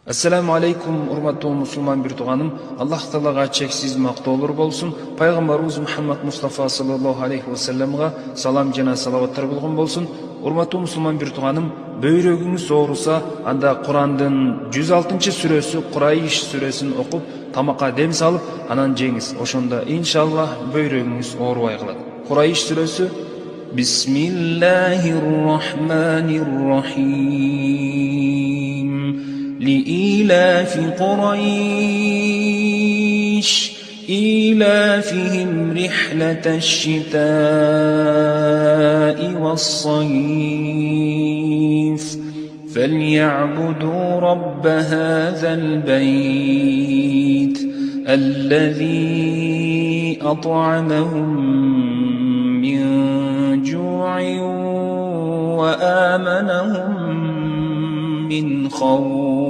Assalamu alaikum, урматтуу мусулман бир тууганым. Аллах Таалага чексиз мактоолор болсун. Пайгамбарыбыз Мухаммад Мустафа саллаллаху алейхи ва салламга салам жана салаваттар болгон болсун. Урматтуу мусулман бир тууганым, бөйрөгүңүз ооруса, анда Курандын 106-сүрөсү Курайш сүрөсүн окуп, тамакка дем салып, анан жеңиз. Ошондо иншаллах бөйрөгүңүз оорубай калат. Курайш сүрөсү Бисмиллахир рахманир рахим. لإيلاف قريش إيلافهم رحلة الشتاء والصيف فليعبدوا رب هذا البيت الذي أطعمهم من جوع وآمنهم من خوف